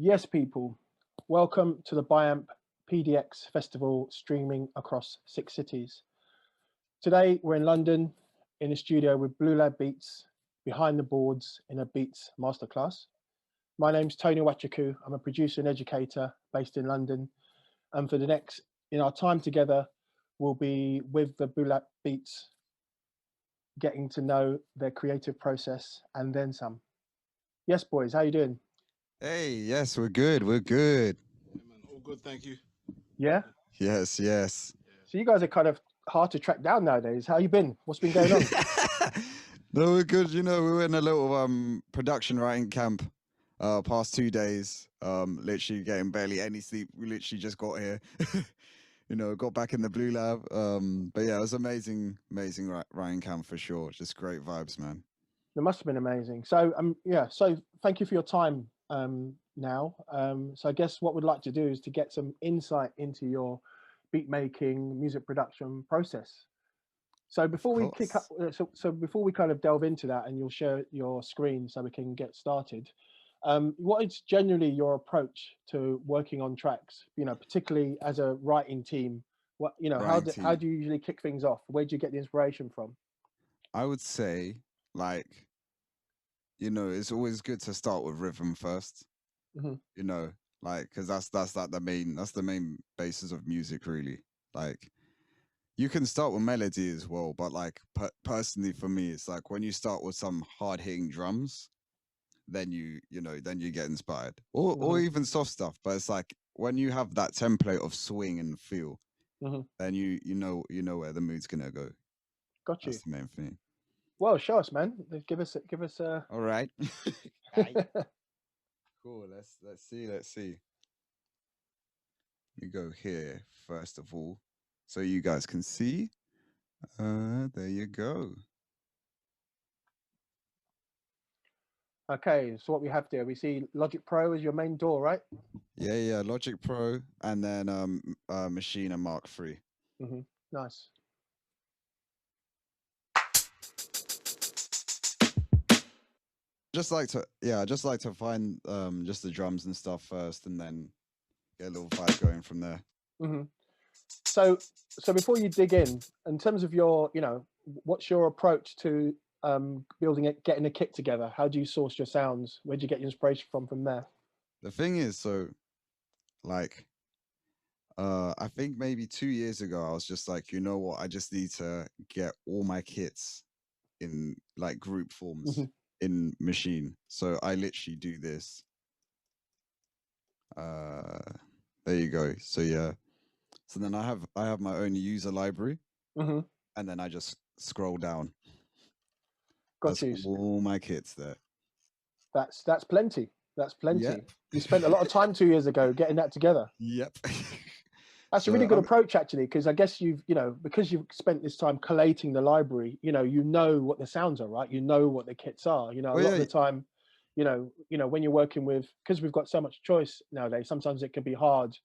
Yes, people, welcome to the Biamp PDX Festival streaming across 6 cities. Today, we're in London in a studio with Blue Lab Beats behind the boards in a Beats masterclass. My name's Tony Nwachukwu. I'm a producer and educator based in London. And for the next, in our time together, we'll be with the Blue Lab Beats, getting to know their creative process and then some. Yes, boys, how you doing? Hey, yes, we're good. We're good. Yeah, man. All good, thank you. Yeah? Yes, yes. So you guys are kind of hard to track down nowadays. How you been? What's been going on? No, we're good. You know, we were in a little production writing camp past 2 days. Literally getting barely any sleep. We literally just got here. You know, got back in the Blue Lab. But yeah, it was amazing writing camp for sure. Just great vibes, man. It must have been amazing. So yeah, so thank you for your time now. So I guess what we'd like to do is to get some insight into your beat making, music production process. So before we kick up, so before we kind of delve into that, and you'll share your screen so we can get started. What is generally your approach to working on tracks? You know, particularly as a writing team. What how do you usually kick things off? Where do you get the inspiration from? I would say, like, you know, it's always good to start with rhythm first. Mm-hmm. You know, like, because that's like the main basis of music, really. Like, you can start with melody as well, but like personally for me, it's like when you start with some hard hitting drums, then then you get inspired, or even soft stuff. But it's like when you have that template of swing and feel, then you know where the mood's gonna go. Got you. That's the main thing. Well, show us, man. Give us All right. Cool. Let's see. You go here first of all, so you guys can see. There you go. Okay, so what we have there, we see Logic Pro as your main door, right? Yeah, Logic Pro, and then Machine and Mark III. Nice. I just like to find just the drums and stuff first, and then get a little vibe going from there. So before you dig in terms of your, what's your approach to building it, getting a kit together? How do you source your sounds? Where do you get your inspiration from there? The thing is, so like, I think maybe 2 years ago, I was just like, you know what, I just need to get all my kits in like group forms in Machine. So I literally do this. There you go. So yeah. So then I have my own user library, and then I just scroll down. Got you. All my kits there. That's plenty. That's plenty. Yep. You spent a lot of time 2 years ago getting that together. Yep. That's a really good approach, actually, because I guess because you've spent this time collating the library, you know what the sounds are, right? You know what the kits are. A lot of the time, when you're working with, because we've got so much choice nowadays, sometimes it can be hard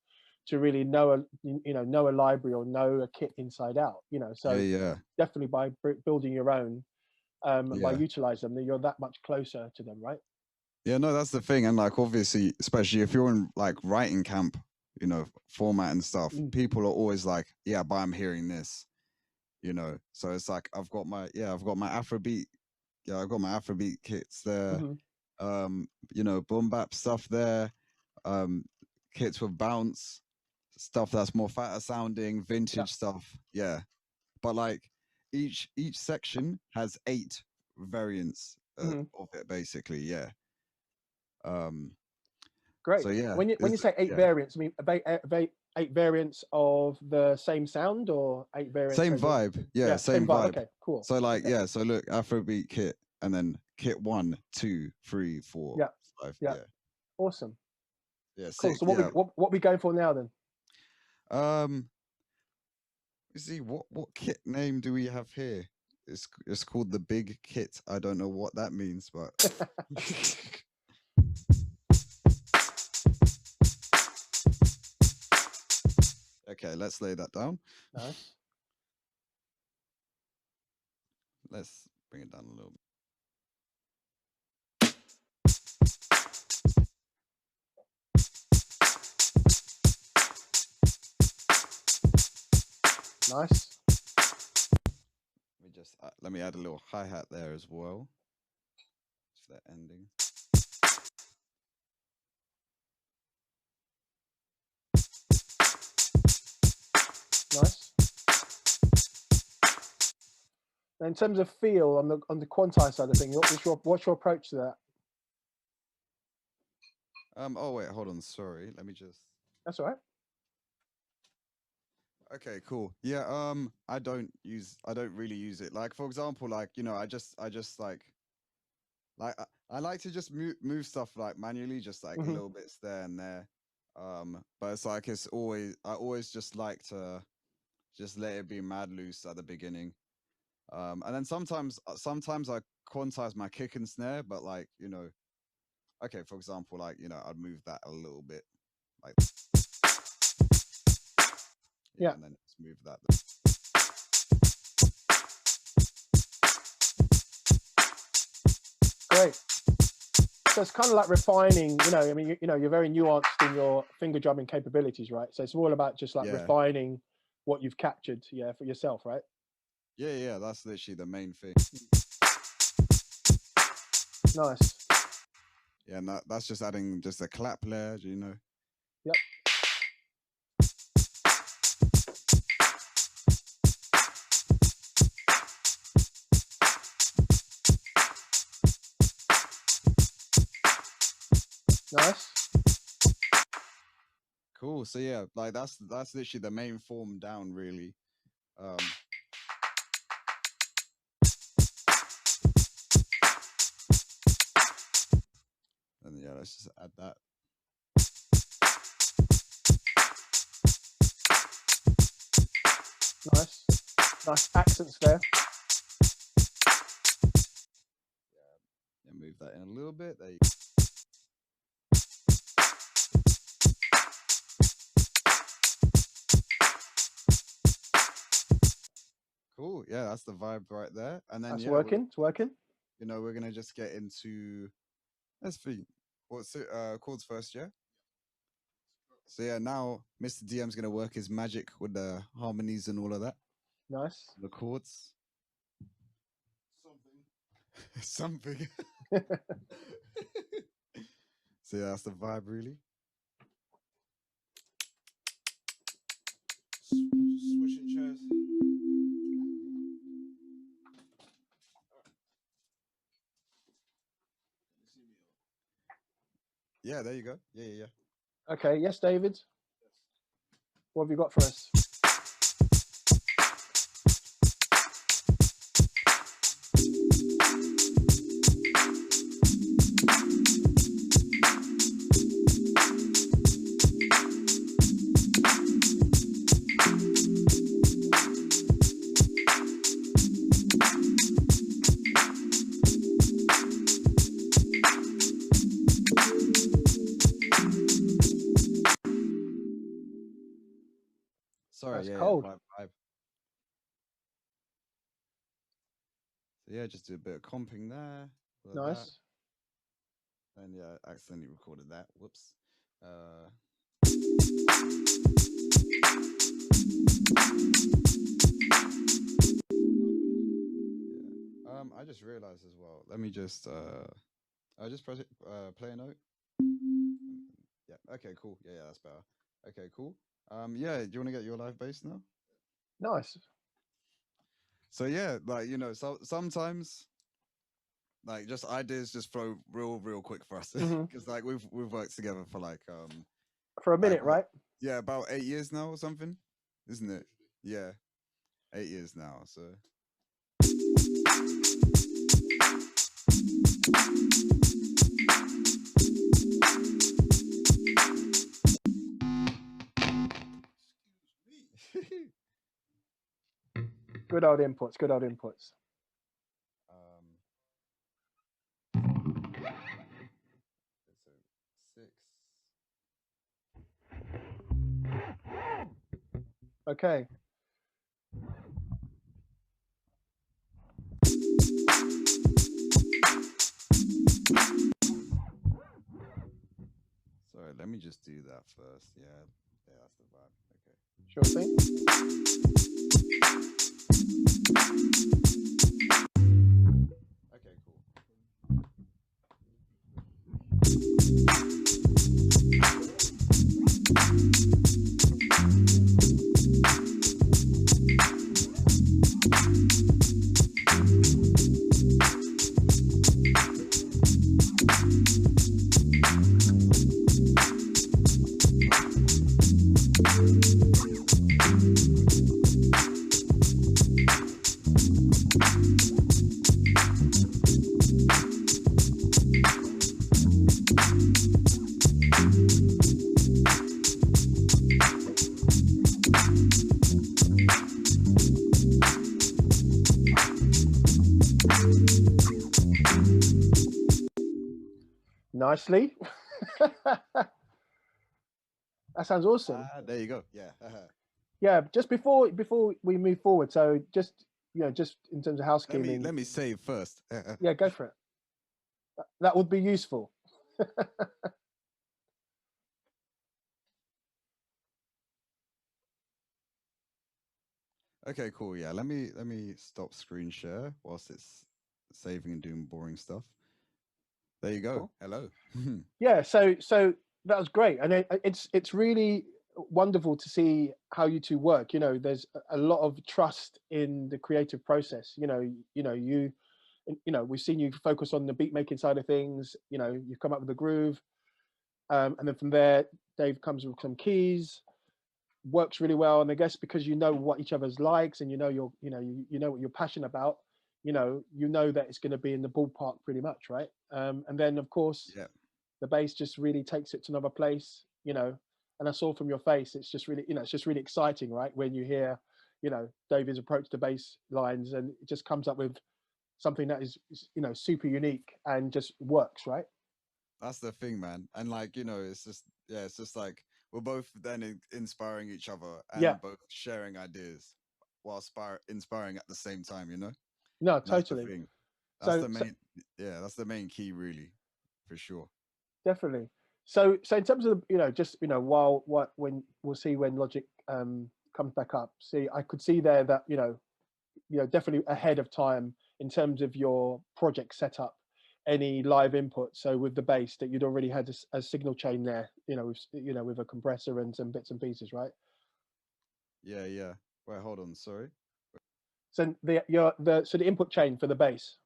to really know a library or know a kit inside out. So definitely by building your own, by utilizing them, you're that much closer to them, right? Yeah, no, that's the thing, and like obviously, especially if you're in like writing camp, format and stuff, people are always like, yeah, but I'm hearing this, so it's like I've got my Afrobeat, I've got my Afrobeat kits there, boom bap stuff there, kits with bounce stuff that's more fatter sounding, vintage stuff, but like each section has 8 variants of it, basically. Great. So yeah, when you say 8 variants, I mean 8 variants of the same sound or 8 variants? Same vibe. Same vibe. Okay, cool. So like, so look, Afrobeat kit, and then kit 1, 2, 3, 4, 5. Yeah. Awesome. Yeah. Cool. So what we going for now then? You see, what kit name do we have here? It's called the Big Kit. I don't know what that means, but okay, let's lay that down. Nice. Let's bring it down a little bit. Nice. Let me add a little hi-hat there as well. Just that ending. Nice. Now, in terms of feel on the quantize side of things, what's your approach to that? Oh wait, hold on. Sorry, let me just. That's all right. Okay, cool. Yeah. I don't really use it. Like, for example, like, you know, I just I like to just move stuff like manually, just like a little bits there and there. But it's like I always just like to just let it be mad loose at the beginning. And then sometimes I quantize my kick and snare, but like, you know, okay, for example, like, you know, I'd move that a little bit, like, yeah. And then just move that. Great. So it's kind of like refining, you know, I mean, you know, you're very nuanced in your finger drumming capabilities, right? So it's all about just like refining what you've captured, for yourself, right? Yeah, that's literally the main thing. Nice. Yeah, and that's just adding just a clap layer, you know. Yep. Nice. Cool. So yeah, like that's literally the main form down, really. And yeah, let's just add that. Nice accents there. Yeah, move that in a little bit. There you Cool. Yeah, that's the vibe right there. And then It's working. You know, we're gonna just get into, let's see, what's it, chords first, yeah? So yeah, now Mr. DM's gonna work his magic with the harmonies and all of that. Nice. The chords. Something. So yeah, that's the vibe, really. Switching chairs. Yeah, there you go. Yeah. Okay, yes, David. What have you got for us? Sorry, That's yeah, cold. vibe. So yeah, just do a bit of comping there. Nice. And yeah, I accidentally recorded that. Whoops. I just realized as well. Let me just I just press it, play a note. Yeah. Okay. Cool. Yeah. That's better. Okay. Cool. Yeah. Do you want to get your live bass now? Nice. So yeah, like, you know, so sometimes like just ideas just flow real quick for us because like we've worked together for like for a minute, right? Yeah, about 8 years now or something, isn't it? Yeah, 8 years now. So. Good old inputs. So 6. Okay. Sorry, let me just do that first. Yeah, that's the vibe. Okay. Sure thing. Okay, cool. Nicely. That sounds awesome. There you go. Yeah. Yeah, just before we move forward, so just just in terms of housekeeping. Let me save first. Yeah, go for it. That would be useful. Okay, cool. Yeah, let me stop screen share whilst it's saving and doing boring stuff. There you go. Cool. Hello. Yeah, so that was great, and it's really wonderful to see how you two work. There's a lot of trust in the creative process. We've seen you focus on the beat making side of things. You've come up with a groove, and then from there, Dave comes with some keys, works really well. And I guess because you know what each other's likes, and you know what you're passionate about, you know that it's going to be in the ballpark pretty much, right? And then of course, Yeah. the bass just really takes it to another place. And I saw from your face, it's just really, it's just really exciting, right? When you hear, David's approach to bass lines, and it just comes up with something that is, super unique and just works, right? That's the thing, man. And it's just like we're both then inspiring each other and Yeah. both sharing ideas while inspiring at the same time, No, And that's the totally. thing. That's So, the main that's the main key, really, for sure. definitely. So in terms of just while when we'll see when Logic comes back up. See, I could see there that definitely ahead of time in terms of your project setup, any live input. So with the bass, that you'd already had a signal chain there, with a compressor and some bits and pieces, right? Yeah. Wait, hold on. Sorry. So the input chain for the bass.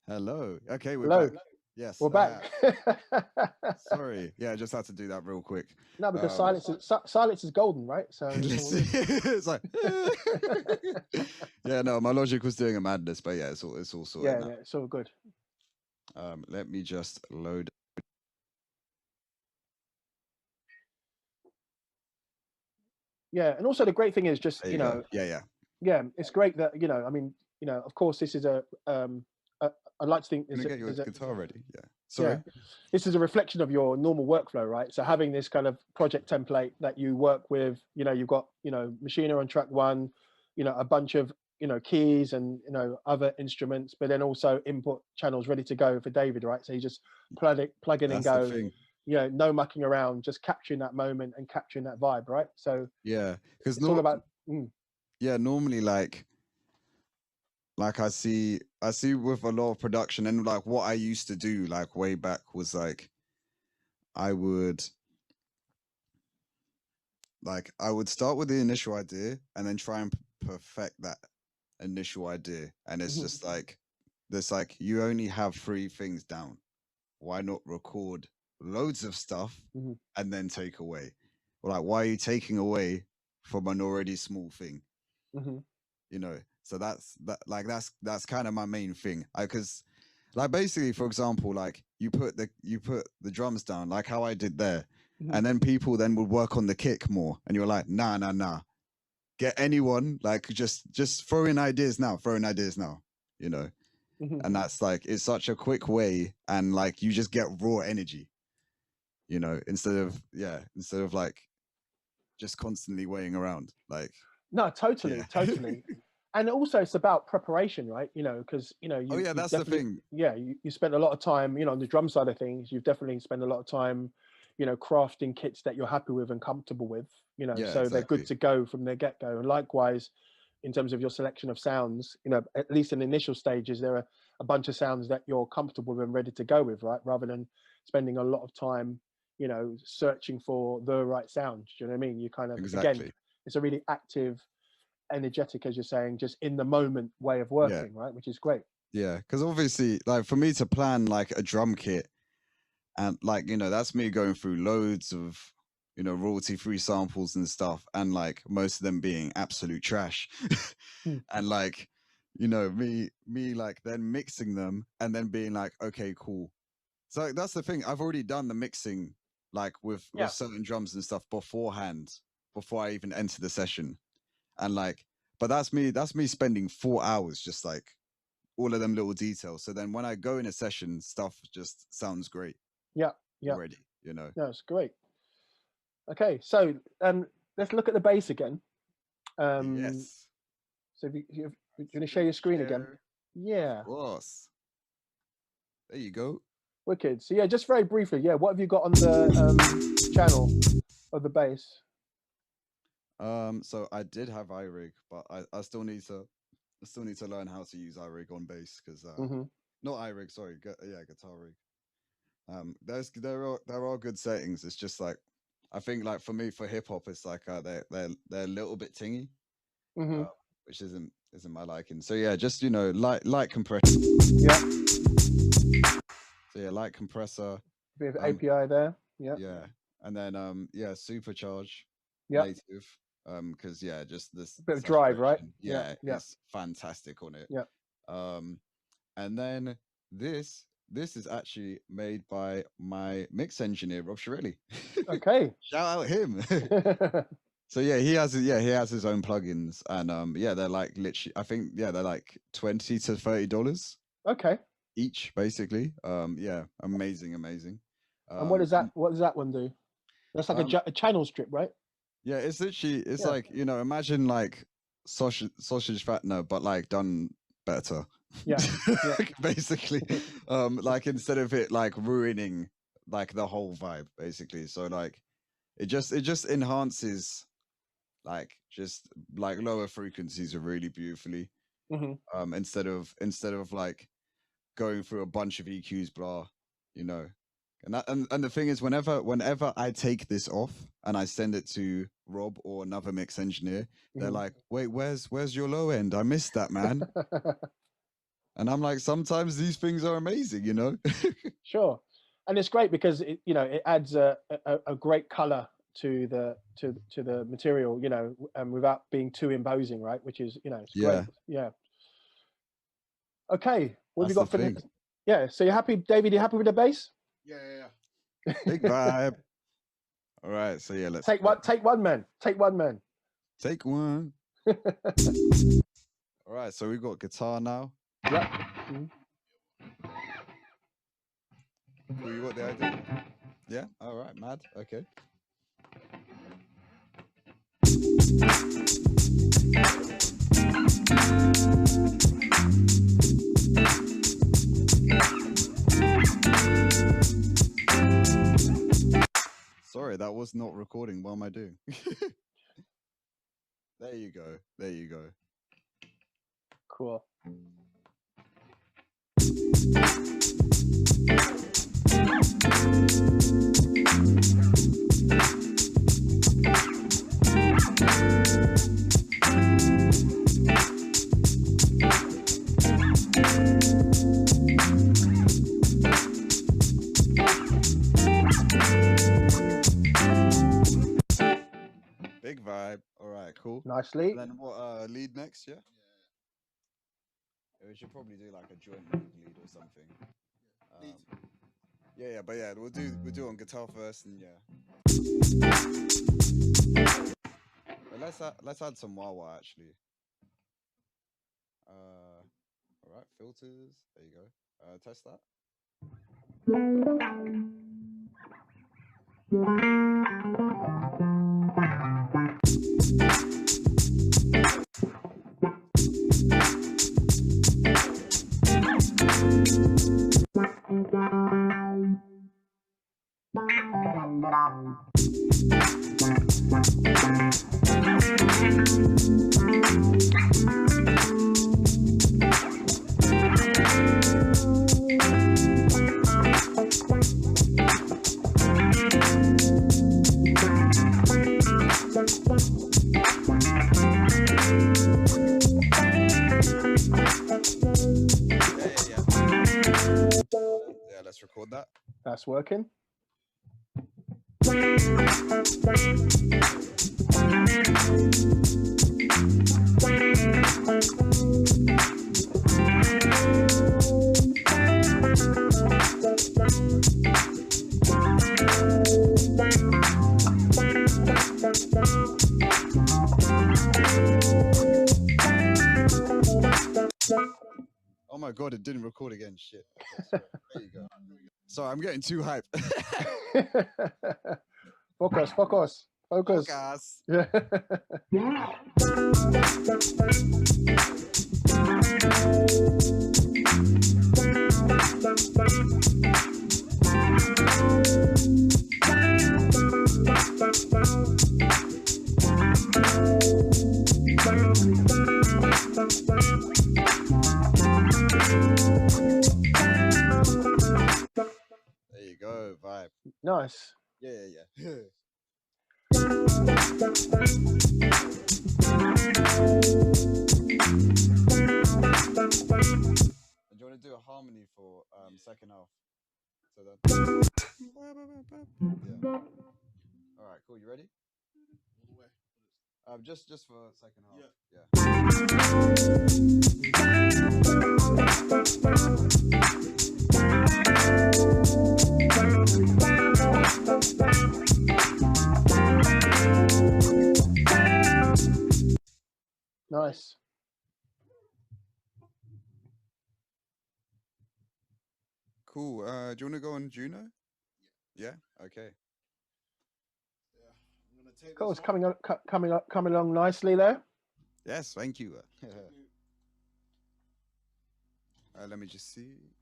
Hello. Okay, we're Hello. back. Yes. We're back. Sorry. Yeah, I just had to do that real quick. No, because silence is golden, right? So it's like yeah, no, my Logic was doing a madness, but yeah, it's all sorted now. yeah, it's all good. Let me just load. Yeah, and also the great thing is just There you go. Yeah. yeah, it's great that I mean, of course, this is I'd like to think Gonna get your guitar ready. Yeah. yeah, Sorry. this is a reflection of your normal workflow, right? So having this kind of project template that you work with, you've got Machina on track one, a bunch of keys and other instruments, but then also input channels ready to go for David, right? So you just plug in and That's the go. thing. No mucking around, just capturing that moment and capturing that vibe, right? So Yeah, because it's all about yeah, normally like I see with a lot of production, and like what I used to do like way back was like I would start with the initial idea and then try and perfect that initial idea, and it's just like there's like you only have three things down. Why not record loads of stuff and then take away? Or like, why are you taking away from an already small thing? So that's kind of my main thing. Because like basically, for example, like you put the drums down, like how I did there, and then people then would work on the kick more, and you're like, nah. Get anyone, like just throw in ideas now, and that's like it's such a quick way, and like you just get raw energy, instead of like just constantly weighing around, like No, totally, Yeah. totally. And also it's about preparation, right? Because Oh yeah, that's the thing. Yeah, you spent a lot of time, on the drum side of things. You've definitely spent a lot of time, crafting kits that you're happy with and comfortable with. Yeah, So they're good exactly. to go from their get-go. And likewise, in terms of your selection of sounds, at least in initial stages, there are a bunch of sounds that you're comfortable with and ready to go with, right? Rather than spending a lot of time, searching for the right sound. Do you know what I mean? You kind of, again, Exactly. it's a really active, energetic, as you're saying, just in the moment way of Yeah. working, right? Which is great. Yeah, because obviously, like for me to plan like a drum kit, and like that's me going through loads of royalty-free samples and stuff, and like most of them being absolute trash, Hmm. and like me like then mixing them and then being like, okay, cool. So that's the thing. I've already done the mixing like with Yeah. certain drums and stuff beforehand, before I even enter the session, and like, but that's me spending 4 hours just like all of them little details. So then when I go in a session, stuff just sounds great Yeah. Yeah. already, No, it's great. Okay, so let's look at the bass again. Yes. So if you're going to share your screen again. Yeah. Of course. There you go. Wicked. So yeah, just very briefly, what have you got on the channel of the bass? So I did have iRig, but I still need to learn how to use iRig on bass, because not iRig, sorry, guitar rig. There are good settings. It's just like, I think like for me, for hip hop, it's like they're a little bit tingy, which isn't my liking. So yeah, just light compressor. Yeah. So yeah, light compressor. Bit of API there. Yeah. Yeah, and then supercharge native. Because just this bit of drive, right? Yeah, it's fantastic on it. Yeah. And then this is actually made by my mix engineer Rob Shirelli. Okay. Shout out him. So yeah, he has his own plugins, and they're like literally, I think they're like $20 to $30. Okay. Each, basically. Amazing. And what does that one do? That's like a channel strip, right? Yeah, it's literally, it's like, imagine like sausage fat, no, but like done better. Yeah. Basically. Like instead of it like ruining like the whole vibe, basically. So like it just enhances like just like lower frequencies really beautifully. Instead of like going through a bunch of EQs, blah, and the thing is, whenever I take this off and I send it to Rob or another mix engineer, they're like, wait, where's your low end? I missed that, man. And I'm like, sometimes these things are amazing, Sure. And it's great because it adds a great color to the material, without being too imposing, right? Which is, it's great. Yeah. Okay. What have you got for next? Yeah. So you're happy, David? You happy with the bass? Yeah. Big vibe. All right. So yeah, let's take one, man. Take one. All right. So we've got guitar now. Yeah. You got the idea? Yeah. All right. Mad. Okay. Sorry, that was not recording. What am I doing? There you go. Cool. Big vibe. All right, cool. Nicely. And then what? Lead next, yeah. We should probably do like a joint lead or something. But yeah, we'll do on guitar first, and But let's add some wah-wah actually. All right, filters. There you go. Test that. Yeah, let's record that. That's working. Oh my god, it didn't record again. Shit. Okay, sorry. There you go. Sorry, I'm getting too hyped. Focus. Focus. Yeah. There you go, vibe. Nice. Yeah. And do you want to do a harmony for second half? So then. Yeah. All right, cool. You ready? All the way. Just for second half. Nice. Cool. Do you want to go on Juno? Yeah. Okay. Yeah. I'm gonna take Cool. this It's one. coming along nicely there. Yes. Thank you. Let me just see.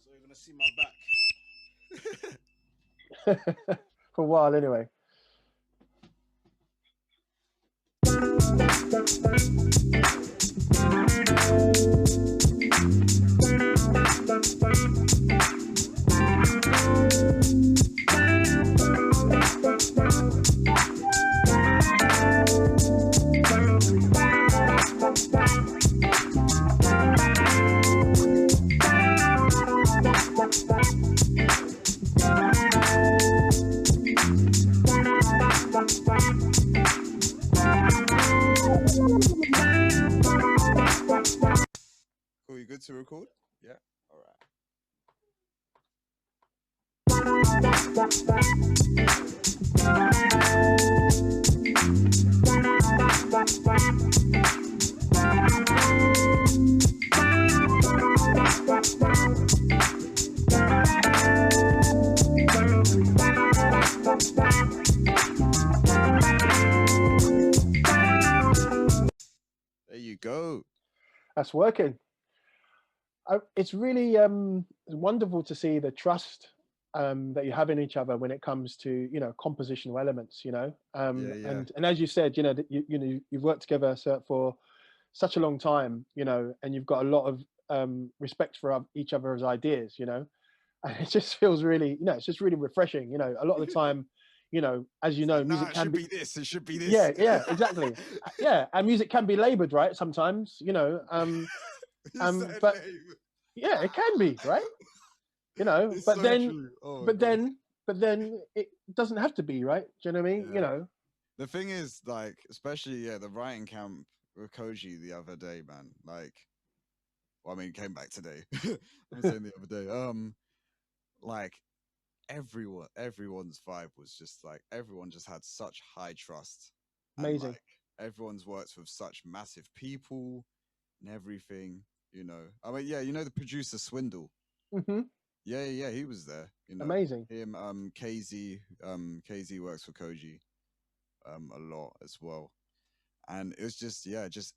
So you're gonna see my back. For a while, anyway. Cool. You good to record? Yeah. All right. There you go. That's working. It's really wonderful to see the trust that you have in each other when it comes to compositional elements. Yeah. And as you said, that you've worked together for such a long time, and you've got a lot of respect for each other's ideas, and it just feels really, it's just really refreshing. A lot of the time, as you know, music can be this. It should be this. yeah, exactly. Yeah, and music can be labored, right? Sometimes, but yeah, it can be, right? It's But so then, true. Oh, but God. then it doesn't have to be, right? Do you know what I mean? Yeah. The thing is, like, especially the writing camp with Koji the other day, man. Like, well, I mean, came back today. I'm saying the other day. Like, everyone's vibe was just like everyone just had such high trust. Amazing. And, like, everyone's worked with such massive people and everything. I mean, yeah, the producer Swindle. Mm-hmm. Yeah, he was there. Amazing. Him, KZ works for Koji a lot as well. And it was just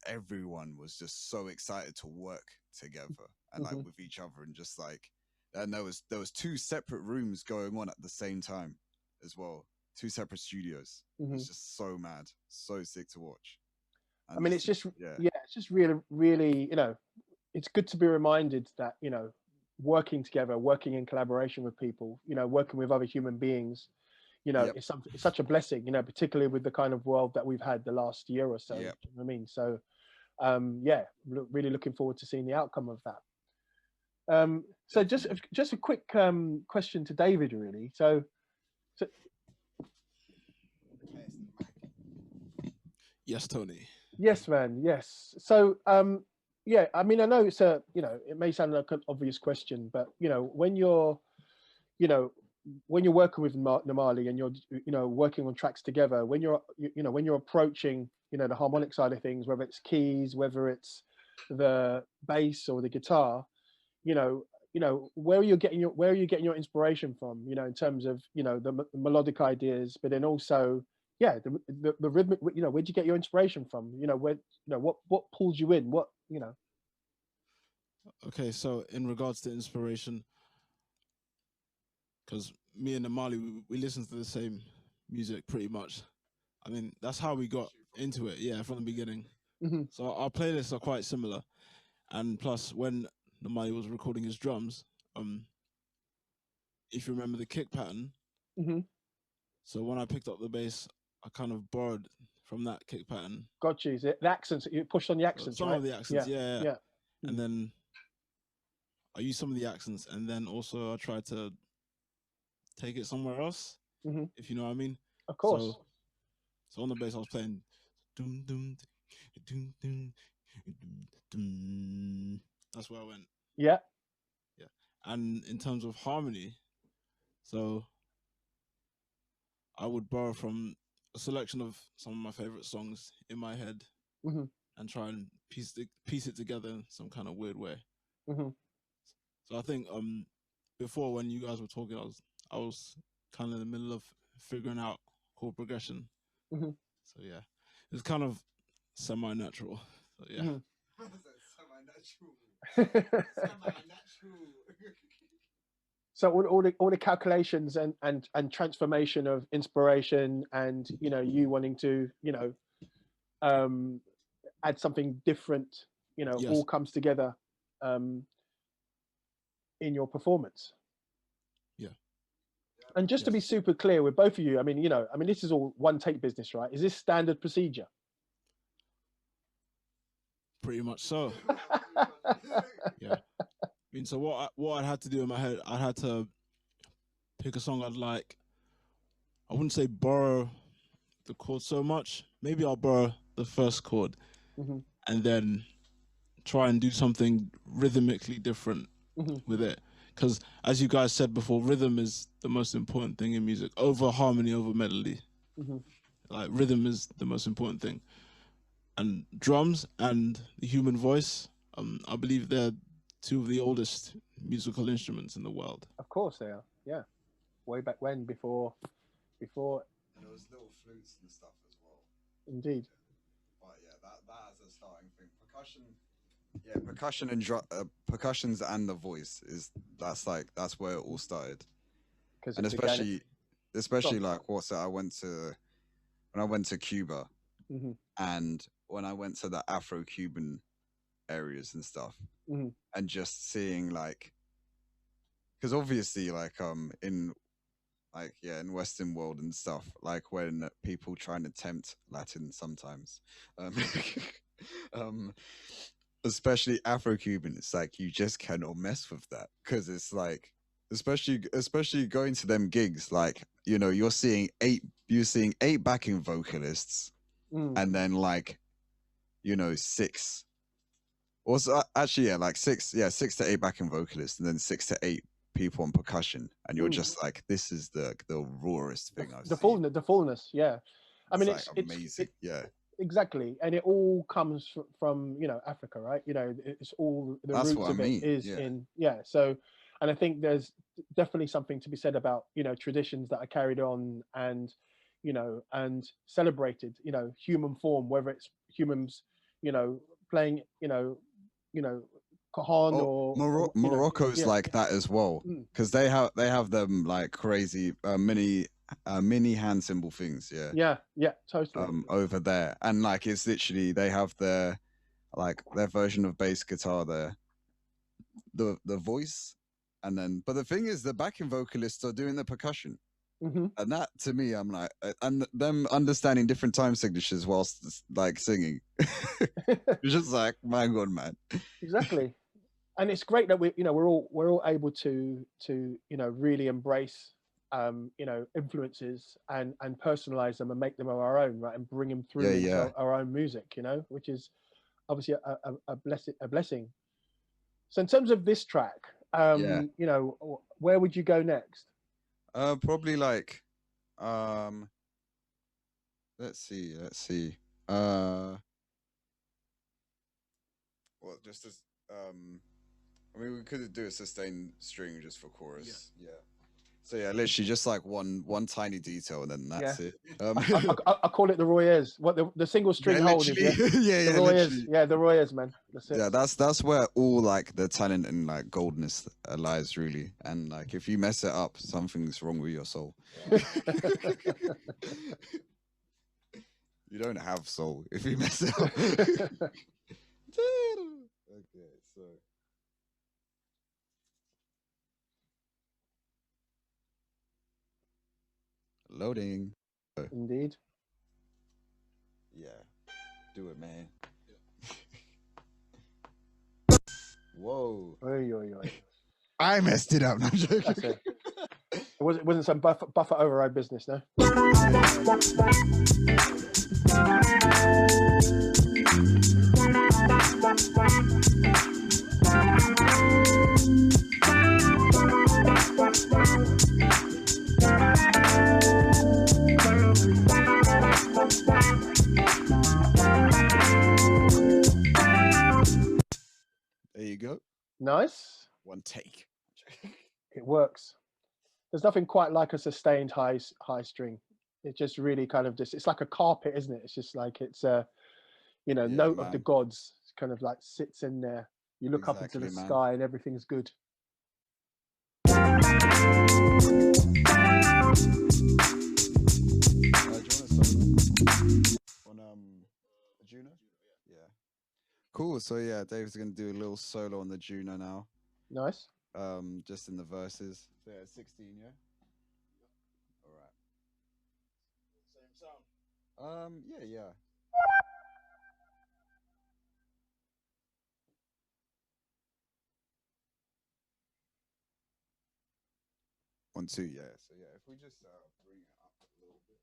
everyone was just so excited to work together and like with each other, and just like, and there was two separate rooms going on at the same time as well, two separate studios. It's just so mad, so sick to watch. And I mean, it's just yeah, it's just really, really, it's good to be reminded that working together, working in collaboration with people, working with other human beings, it's something, it's such a blessing, particularly with the kind of world that we've had the last year or so. You know what I mean? So, really looking forward to seeing the outcome of that. So just a quick question to David, really. So Yes, Tony. yes, man. Yes. So, yeah, I mean, I know it's it may sound like an obvious question, but when you're working with Namali and you're working on tracks together, when you're approaching the harmonic side of things, whether it's keys, whether it's the bass or the guitar, where are you getting your inspiration from, in terms of the melodic ideas, but then also the rhythmic, where'd you get your inspiration from, what pulls you in, Okay, so in regards to inspiration, because me and Amali, we listen to the same music pretty much. I mean, that's how we got into it, from the beginning. So our playlists are quite similar. And plus, when Amali was recording his drums, if you remember the kick pattern, so when I picked up the bass, I kind of borrowed from that kick pattern. Got you. Is it the accents? You pushed on the accents, some right? of the accents, yeah. Mm. And then I used some of the accents, and then also I tried to take it somewhere else, if you know what I mean. Of course. So on the bass, I was playing doom doom doom doom doom doom. That's where I went. Yeah. And in terms of harmony, so I would borrow from a selection of some of my favorite songs in my head and try and piece it together in some kind of weird way. So I think before, when you guys were talking, I was kind of in the middle of figuring out chord progression. So yeah, it's kind of semi-natural. So yeah. Semi-natural. So all the calculations and transformation of inspiration, and you wanting to add something different, all comes together in your performance. And just to be super clear with both of you, I mean, this is all one take business, right? Is this standard procedure? Pretty much so. Yeah. I mean, so what I had to do in my head, I had to pick a song I'd like. I wouldn't say borrow the chord so much. Maybe I'll borrow the first chord and then try and do something rhythmically different with it. Because as you guys said before, rhythm is the most important thing in music, over harmony, over melody. Like, rhythm is the most important thing. And drums and the human voice, I believe they're two of the oldest musical instruments in the world. Of course they are, yeah. Way back when, before. And there was little flutes and stuff as well. Indeed. But yeah, that as a starting thing. Percussion and percussions and the voice that's where it all started. And especially like when I went to Cuba, and when I went to the Afro-Cuban areas and stuff, and just seeing because obviously in Western world and stuff, like when people try and attempt Latin sometimes, especially Afro-Cuban, it's like you just cannot mess with that, because it's like, especially going to them gigs, like you're seeing eight backing vocalists, and then six, also actually six to eight backing vocalists, and then 6 to 8 people on percussion, and you're just like, this is the rawest thing I've seen. The fullness, yeah. I mean, it's amazing. Exactly, and it all comes from Africa, right? It's all the That's roots what of I mean. it is in So, and I think there's definitely something to be said about traditions that are carried on and and celebrated. Human form, whether it's humans playing cajon Morocco's like that as well, because they have them like crazy mini mini hand cymbal things. Yeah, totally. Over there, and like it's literally they have their version of bass guitar there, the voice, and then but the thing is the backing vocalists are doing the percussion. Hmm. And that to me, I'm like, and them understanding different time signatures whilst like singing. It's just like, my God, man. Exactly. And it's great that we're all able to really embrace influences and personalize them and make them our own, right, and bring them through into Yeah. our own music, which is obviously a blessing. So in terms of this track, Yeah. where would you go next? Probably like, let's see. Well, just as I mean, we could do a sustained string just for chorus. Yeah. So yeah, literally just like one tiny detail, and then that's it. I call it the Royers. What the single string hold is? Yeah, the Royers. literally. Yeah, the Royers, man. That's it. Yeah, that's where all like the talent and like goldness lies, really. And like if you mess it up, something's wrong with your soul. You don't have soul if you mess it up. Okay, so loading. Indeed. Yeah, do it, man. Whoa. Oy, oy, oy. I messed it up. No, I'm joking. That's it. It wasn't some buffer override business, no? There you go. Nice. One take. It works. There's nothing quite like a sustained high string. It just really kind of it's like a carpet, isn't it? It's just like it's a note of the gods. It's kind of like sits in there. You look up into the sky and everything's good. Do you want a solo on Juno? Yeah. Cool. So yeah, Dave's gonna do a little solo on the Juno now. Nice. Just in the verses. So yeah, 16, yeah. All right. Same sound. Yeah. 1, 2, yeah. So yeah, if we just bring it up a little bit.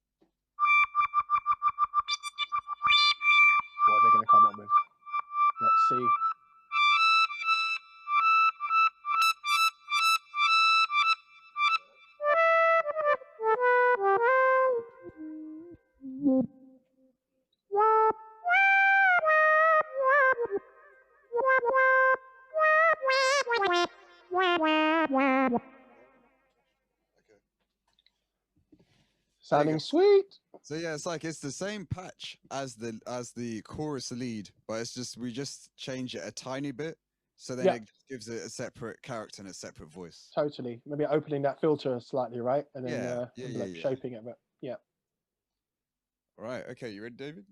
What they're going to come up with. Let's see. Sounding sweet. So yeah, it's the same patch as the chorus lead, but it's just we just change it a tiny bit, so then it gives it a separate character and a separate voice. Totally. Maybe opening that filter slightly, right? And then shaping it, but yeah. All right. Okay, you ready, David?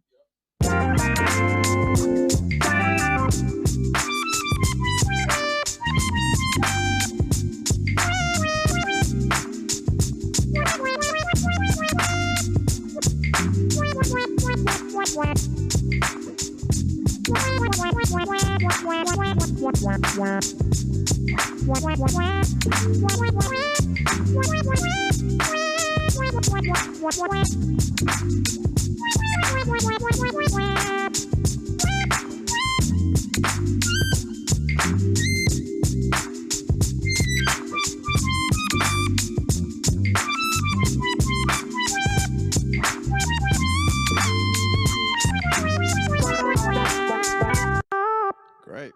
Great.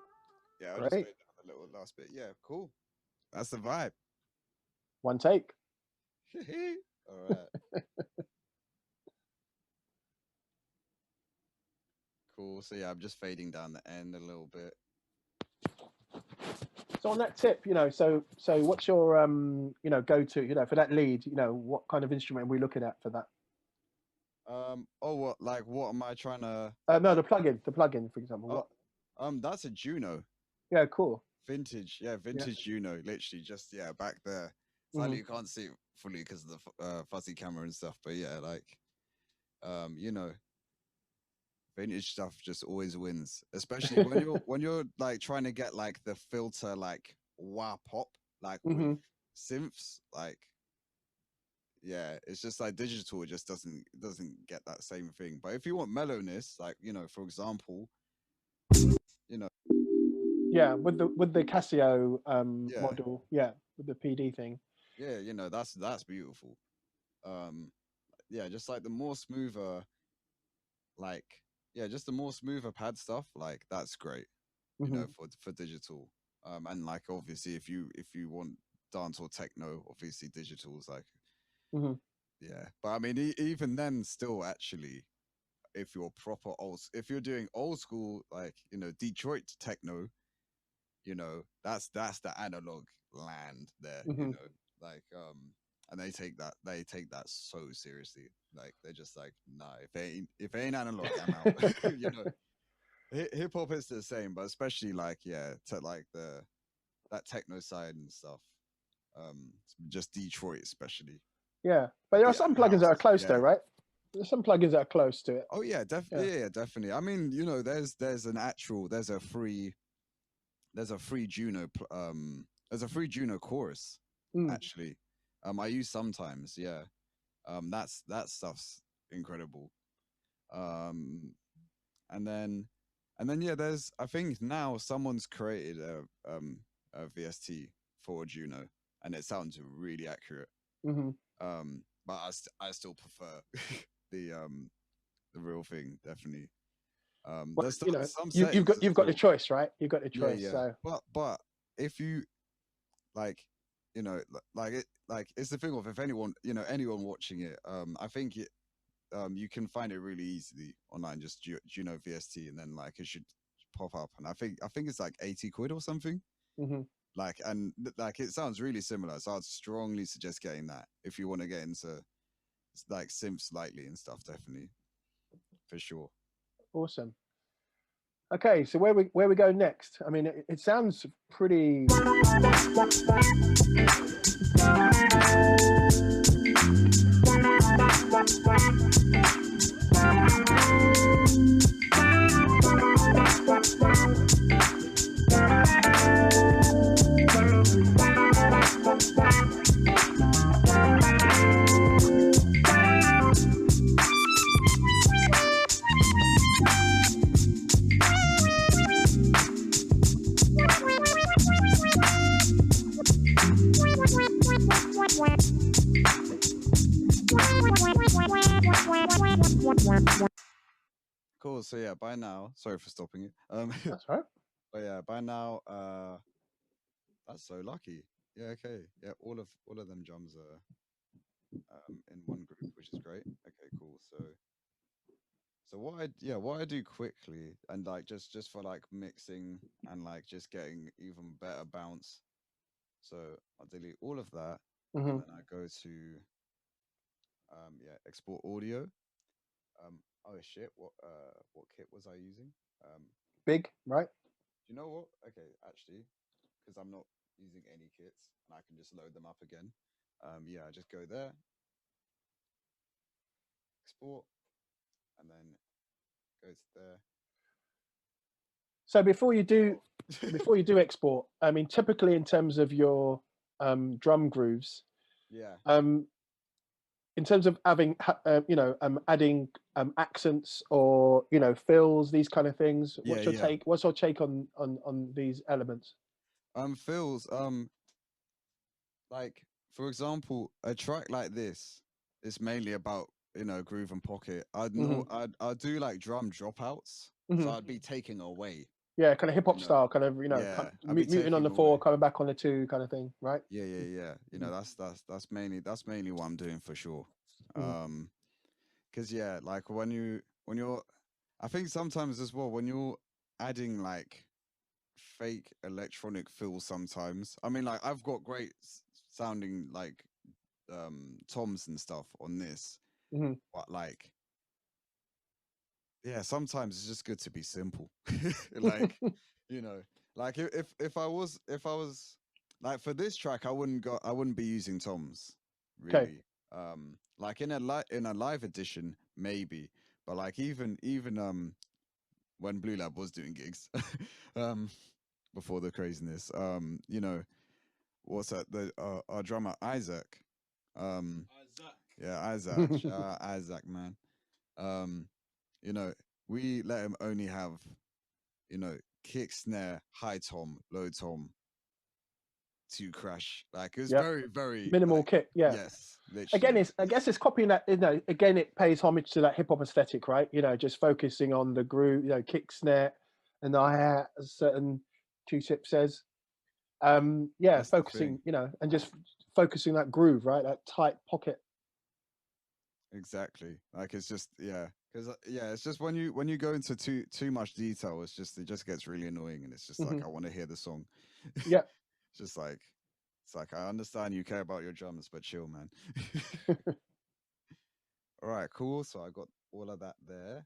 Yeah, I'll just fade down the little last bit. Yeah, cool. That's the vibe. One take. All right. Cool. So yeah, I'm just fading down the end a little bit. So on that tip, so what's your go to, for that lead, what kind of instrument are we looking at for that? What am I trying to? No, the plugin, for example. What? That's a Juno. Yeah, cool. Vintage Juno, literally just back there. Sadly, you can't see it fully because of the fuzzy camera and stuff. But yeah, like, vintage stuff just always wins, especially when you're like trying to get like the filter like wah pop like with synths. Like, yeah, it's just like digital. It just doesn't get that same thing. But if you want mellowness, like for example, yeah, with the Casio model, with the PD thing. Yeah, that's beautiful. Yeah, just like the more smoother, like just the more smoother pad stuff, like that's great. For digital. And like obviously if you want dance or techno, obviously digital is like yeah. But I mean even then still actually if you're if you're doing old school like Detroit techno, that's the analog land there, like and they take that so seriously. Like they're just like, nah, if it ain't analog, I'm out. Hip hop is the same, but especially like to like that techno side and stuff. Just Detroit especially. Yeah, but there are some plugins that are close though, right? There's some plugins that are close to it. Oh yeah, definitely. Yeah, definitely. I mean, there's a free Juno there's a free Juno chorus actually. I use sometimes, yeah. That stuff's incredible. And then yeah, I think now someone's created a VST for Juno, and it sounds really accurate. But I still prefer the real thing, definitely. Well, you've got the choice, right? You've got the choice. Yeah. So. But if you like, it's the thing of if anyone watching it, I think you can find it really easily online, just Juno VST, and then like it should pop up, and I think it's like 80 quid or something. Like, and like it sounds really similar, so I'd strongly suggest getting that if you want to get into like synths lightly and stuff, definitely, for sure. Awesome. Okay, so where we go next? I mean, it sounds pretty. Cool. So yeah, by now, sorry for stopping it. That's right. But yeah, by now, that's so lucky. Yeah, okay. Yeah, all of them drums are in one group, which is great. Okay, cool. So what I do quickly and like just for like mixing and like just getting even better bounce. So I'll delete all of that, and then I go to export audio. Oh shit, what kit was I using? Big, right? Do you know what? Okay, actually, because I'm not using any kits and I can just load them up again. I just go there, export, and then go to there. So before you do export, I mean, typically in terms of your drum grooves, in terms of having adding accents or fills, these kind of things, what's your take? What's your take on these elements? Fills, like for example, a track like this is mainly about groove and pocket. I'd do like drum dropouts, so I'd be taking away. Yeah, kind of hip hop style, kind of muting on the 4, coming back on the 2, kind of thing, right? Yeah. That's mainly what I'm doing for sure. Because like when you're, I think sometimes as well when you're adding like fake electronic feel sometimes. I mean, like I've got great sounding like toms and stuff on this, but like yeah, sometimes it's just good to be simple. Like, you know, like if I was like for this track, I wouldn't be using toms really. Like in a live edition maybe, but like even when Blue Lab was doing gigs, before the craziness, you know, what's that? The our drummer Isaac, Isaac. yeah, Isaac, shout out Isaac, man. You know, we let him only have, you know, kick, snare, high tom, low tom, to crash. Like it was very, very minimal like, kit. Yeah. Yes, literally. Again, I guess it's copying that. You know, again, it pays homage to that hip hop aesthetic, right? You know, just focusing on the groove, you know, kick, snare, and the hi-hat, as certain Q-Tip says. Yeah, That's focusing, you know, and just focusing that groove, right? That tight pocket. Exactly. Like it's just because it's just when you go into too much detail, it just gets really annoying, and it's just like I want to hear the song. Yeah. Just like it's like I understand you care about your drums, but chill, man. All right, cool. So I got all of that there.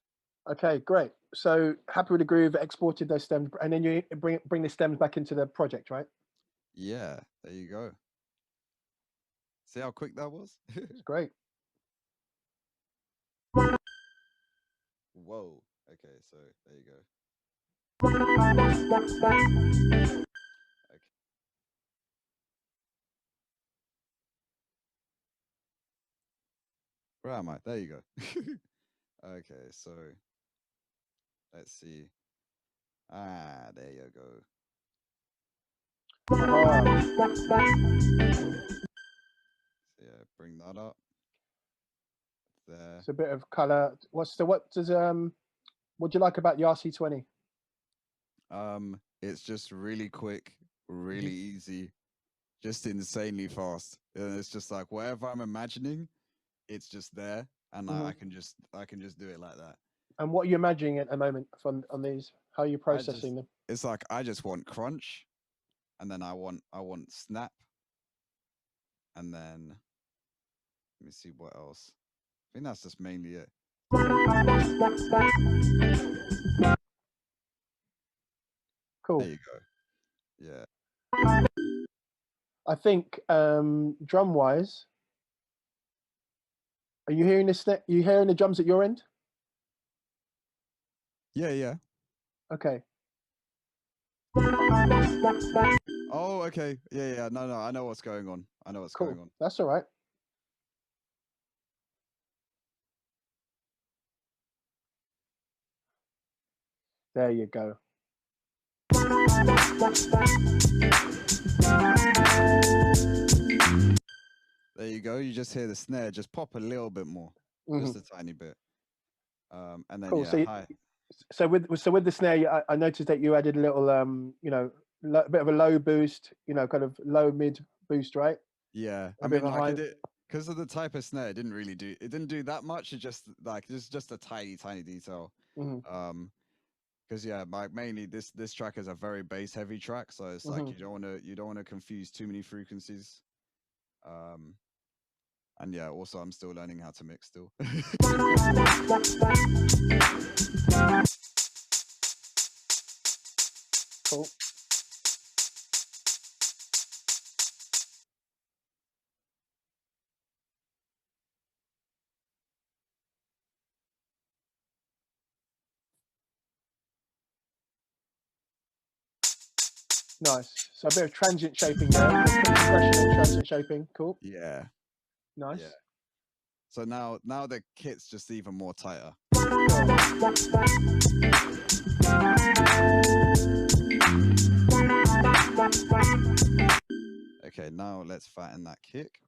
Okay, great. So happy with the groove, exported those stems, and then you bring the stems back into the project, right? Yeah, there you go. See how quick that was? It's great. Whoa. Okay, so there you go. Okay. Where am I? There you go. Okay, so let's see. There you go. So yeah, bring that up. There. It's a bit of color. What do you like about the RC20? It's just really quick, really easy, just insanely fast. And it's just like whatever I'm imagining, it's just there, and I can just do it like that. And what are you imagining at the moment on these? How are you processing them? It's like I just want crunch, and then I want snap, and then let me see what else. I think that's just mainly it. Cool. There you go. Yeah. I think drum wise, are you hearing this? You hearing the drums at your end? Yeah. Okay. Oh, okay. Yeah. No. I know what's going on. Going on. That's all right. There you go. There you go. You just hear the snare just pop a little bit more, just a tiny bit. And then cool. Yeah. So with the snare, I noticed that you added a little, you know, a bit of a low boost, you know, kind of low mid boost, right? Yeah, I mean, like because of the type of snare, it didn't do that much. It just like just a tiny detail. Because like mainly this track is a very bass heavy track, so it's like you don't want to confuse too many frequencies. And yeah, also I'm still learning how to mix still. Cool. Nice. So a bit of transient shaping there. Compression and transient shaping. Cool. Yeah. Nice. Yeah. So now the kit's just even more tighter. Okay, now let's fatten that kick.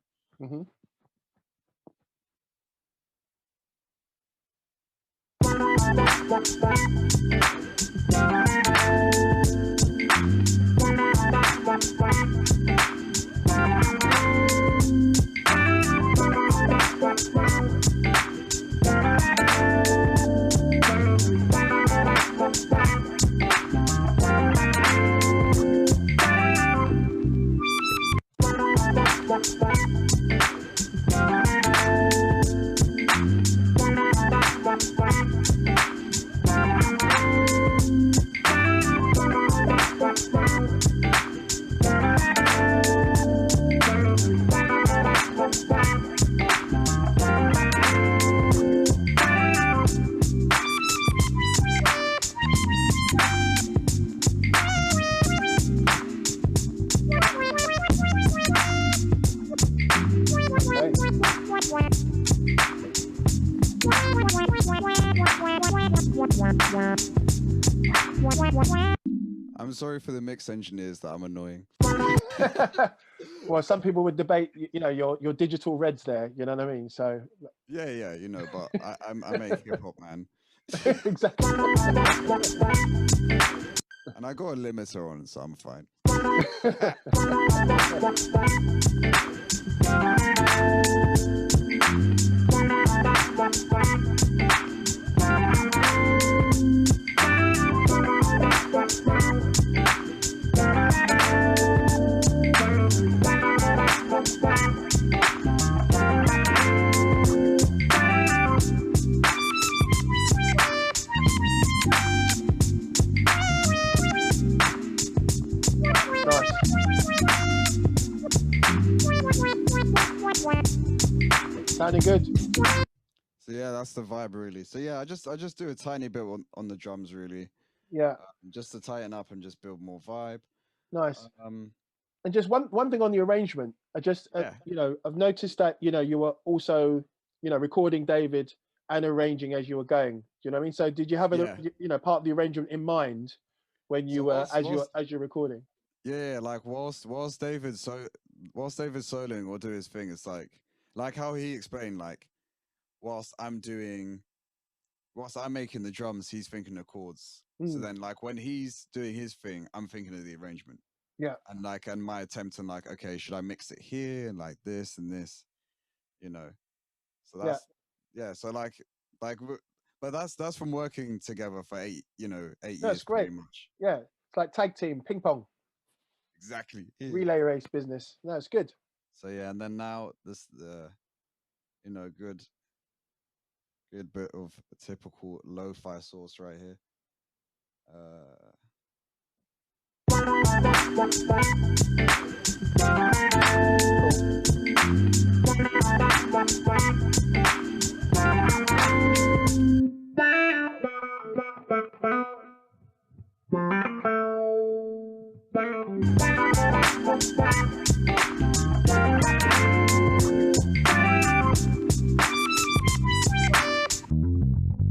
I'm sorry for the mix engineers that I'm annoying. Well, some people would debate, you know, your digital reds there. You know what I mean? So Yeah, you know, but I make hip hop, man. exactly. And I got a limiter on, so I'm fine. Sounding good. So yeah, that's the vibe really. So yeah, I just do a tiny bit on the drums really. Yeah. Just to tighten up and just build more vibe. Nice. And just one thing on the arrangement. I just you know, I've noticed that, you know, you were also, you know, recording David and arranging as you were going. Do you know what I mean? So did you have a you know, part of the arrangement in mind when you were as you're recording? Yeah, like whilst David's soloing or do his thing, it's like how he explained, like whilst I'm making the drums, he's thinking of chords. So then like when he's doing his thing, I'm thinking of the arrangement. Yeah. And my attempt on like, okay, should I mix it here and like this and this, you know? So that's so like but that's from working together for 8 years great. pretty much. Yeah. It's like tag team, ping pong. Exactly. Relay race business. No, it's good. So yeah, and then now this you know, good bit of a typical lo-fi source right here.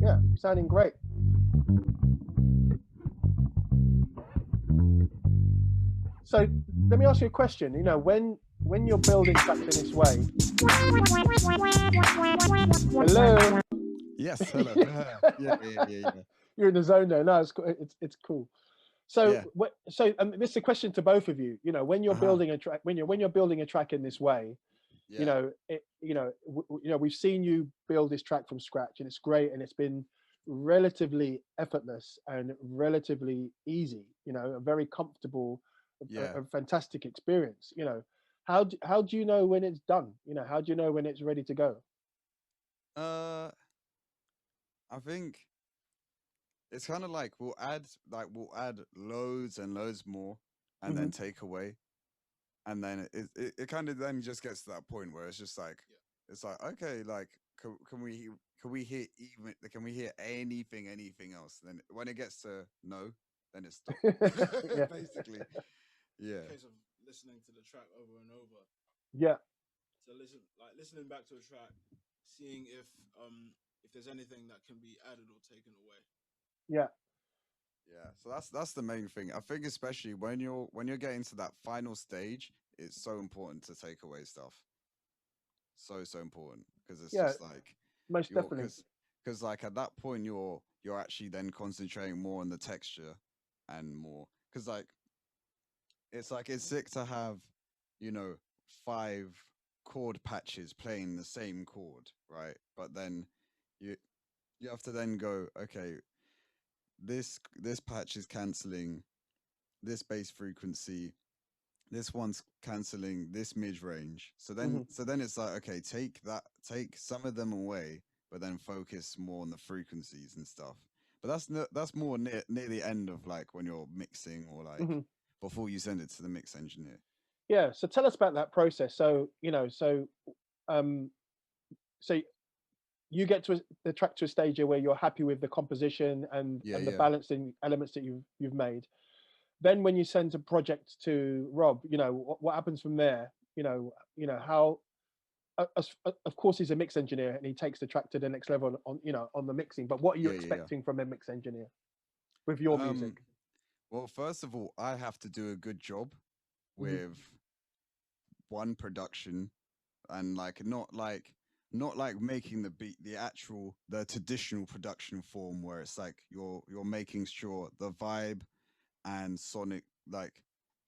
Yeah, sounding great. So let me ask you a question. You know, when you're building tracks in this way. Hello. Yes, hello. yeah. You're in the zone there. No, it's cool. So this is a question to both of you. You know, when you're building a track, when you're building a track in this way, you know, we've seen you build this track from scratch, and it's great, and it's been relatively effortless and relatively easy. You know, a very comfortable, a fantastic experience. You know, how do you know when it's done? You know, how do you know when it's ready to go? I think it's kind of like we'll add loads and loads more, and then take away, and then it kind of then just gets to that point where it's just like it's like, okay, like can we hear anything else? Then when it gets to no, then it's stop. Basically. Yeah. Case of listening to the track over and over. Yeah. So listening back to a track, seeing if there's anything that can be added or taken away. Yeah. Yeah. So that's the main thing. I think especially when you're getting to that final stage, it's so important to take away stuff. So important, because it's just like most definitely. Because like at that point you're actually then concentrating more on the texture and more, because like it's sick to have, you know, 5 chord patches playing the same chord, right? But then you have to then go, okay, this patch is cancelling this bass frequency, this one's cancelling this mid range. So then it's like, okay, take some of them away, but then focus more on the frequencies and stuff. But that's more near the end of like when you're mixing, or like before you send it to the mix engineer. Yeah. So tell us about that process. So, you know, so you get to the track to a stage where you're happy with the composition and the balancing elements that you've made. Then when you send a project to Rob, you know, what happens from there? You know how of course he's a mix engineer and he takes the track to the next level on on the mixing. But what are you Yeah, yeah, expecting from a mix engineer with your yeah. music? Well, first of all, I have to do a good job with one production, and like not like making the beat the traditional production form where it's like you're making sure the vibe and sonic, like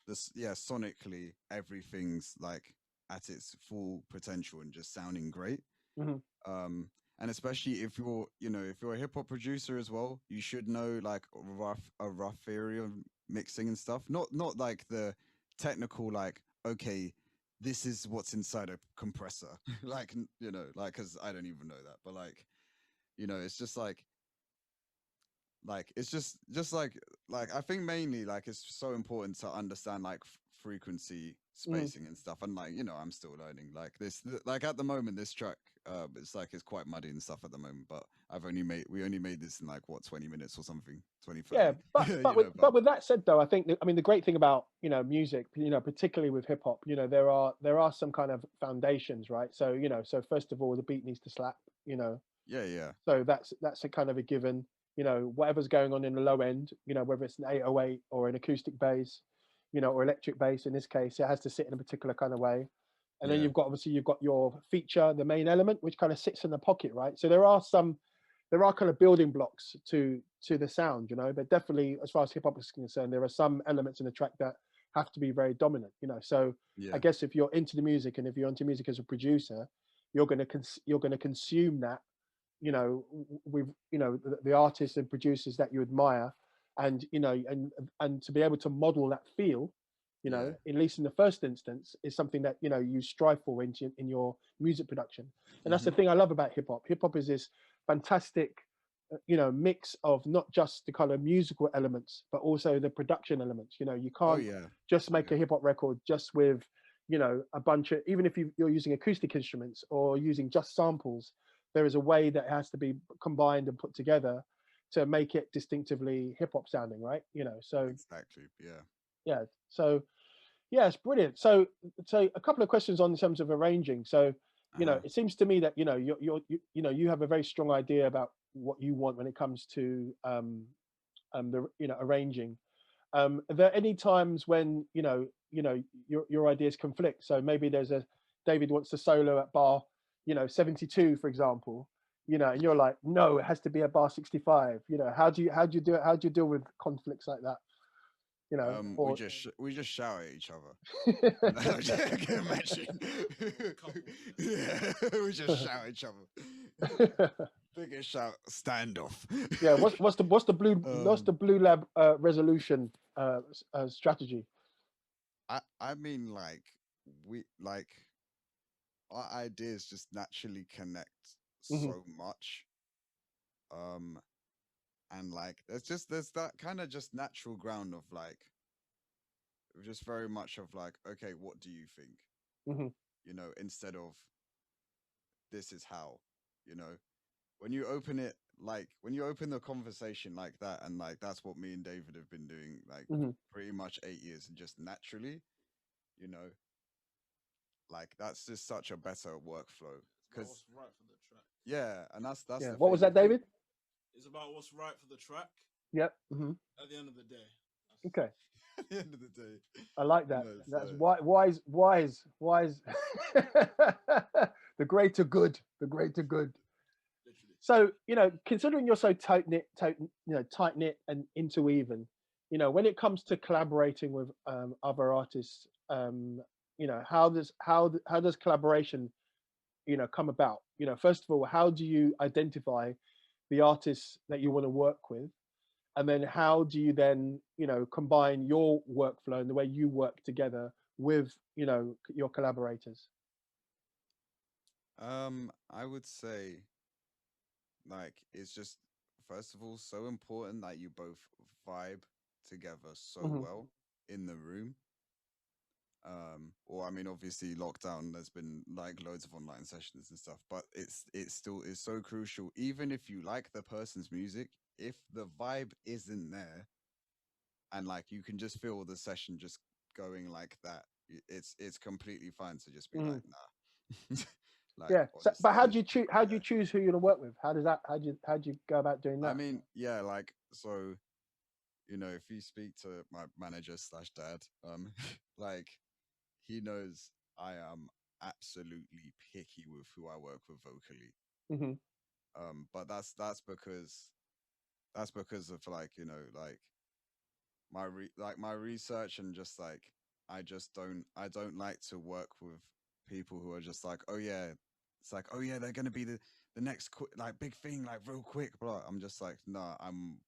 this, yeah, sonically everything's like at its full potential and just sounding great. Hmm. And especially if you're, if you're a hip hop producer as well, you should know like a rough theory of mixing and stuff. Not like the technical, like, okay, this is what's inside a compressor. Like, like, cause I don't even know that, but like, it's just like it's just like I think mainly like it's so important to understand like frequency spacing and stuff, and like I'm still learning like this, like at the moment this track it's like it's quite muddy and stuff at the moment, but we only made this in like what, 20 minutes or something, 20 Yeah, 30. but with that said, though, I think I mean the great thing about music, particularly with hip hop, there are some kind of foundations, right? So so first of all, the beat needs to slap, Yeah. so that's a kind of a given. Whatever's going on in the low end, whether it's an 808 or an acoustic bass, or electric bass in this case, it has to sit in a particular kind of way. And then Yeah. you've got your feature, the main element, which kind of sits in the pocket, right? So there are kind of building blocks to the sound, but definitely as far as hip hop is concerned, there are some elements in the track that have to be very dominant, So I Yeah. guess if you're into the music and if you're into music as a producer, you're going to consume that, with the artists and producers that you admire, and and to be able to model that feel, Yeah. at least in the first instance, is something that you strive for in your music production. And that's the thing I love about hip hop. Hip hop is this fantastic mix of not just the kind of musical elements but also the production elements. You Oh can't yeah. just Oh make yeah. a hip hop record just with a bunch of, even if you're using acoustic instruments or using just samples, there is a way that it has to be combined and put together to make it distinctively hip hop sounding, right? So Exactly. Yeah. yeah, so yeah, it's brilliant. So a couple of questions on in terms of arranging. So Uh-huh. it seems to me that you have a very strong idea about what you want when it comes to the arranging. Are there any times when your ideas conflict? So maybe there's a David wants to solo at bar 72, for example, and you're like, no, it has to be at bar 65. How do you do it? How do you deal with conflicts like that? We Or just shout at each other. No, I can imagine. Yeah, we just shout at each other. Biggest shout standoff. yeah, what's the blue lab resolution strategy? I mean, like, we like our ideas just naturally connect Hmm. so much. Um, and like there's that kind of just natural ground of like just very much of like, okay, what do you think? Hmm. Instead of this is how, you know, when you open it, like when you open the conversation like that, and like that's what me and David have been doing like Hmm. pretty much 8 years, and just naturally, you know, like that's just such a better workflow It's about because what's right for the track. yeah, and that's Yeah. the What was thing. I that, think David? It's about what's right for the track. Yep. Hmm. At the end of the day, Okay. at the end of the day, I like that. That's so wise. The greater good. The greater good. literally. So considering you're so tight knit and interweaving, when it comes to collaborating with other artists, how does collaboration come about? First of all, how do you identify the artists that you want to work with, and then how do you then combine your workflow and the way you work together with your collaborators? I would say like it's just first of all so important that you both vibe together so Hmm. well in the room. Or I mean, obviously lockdown, there's been like loads of online sessions and stuff, but it's still is so crucial. Even if you like the person's music, if the vibe isn't there, and like you can just feel the session just going like that, it's completely fine to just be Hmm. like, nah. Like, Yeah. on So, the but how stage. do you choose? How do you choose who you're gonna work with? How does that? How do you go about doing that? I mean, yeah, like, so, you know, if you speak to my manager slash dad, like, he knows I am absolutely picky with who I work with vocally. Hmm. But that's because of, like, you know, like my research, and just like I don't like to work with people who are just like, oh yeah, it's like, oh yeah, they're gonna be the next like big thing, like real quick, blah. I'm just like, no, I'm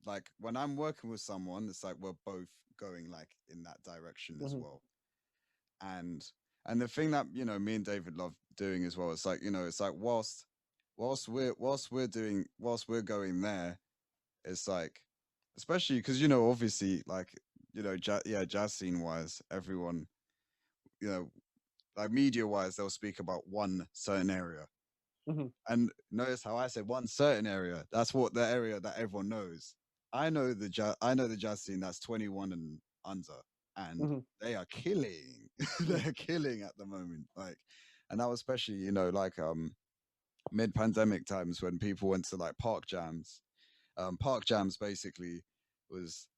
like, when I'm working with someone, it's like we're both going like in that direction as Hmm. well. and and the thing that, you know, me and David love doing as well, it's like, you know, it's like, whilst we're going there, it's like, especially because, you know, obviously, like, you know, jazz scene wise, everyone, you know, like media wise, they'll speak about one certain area. Hmm. And notice how I said one certain area. That's what the area that everyone knows. I know the jazz scene that's 21 and under, and Hmm. they are killing. They're killing at the moment. Like, and that was especially, you know, like mid-pandemic times when people went to like park jams. Park jams basically was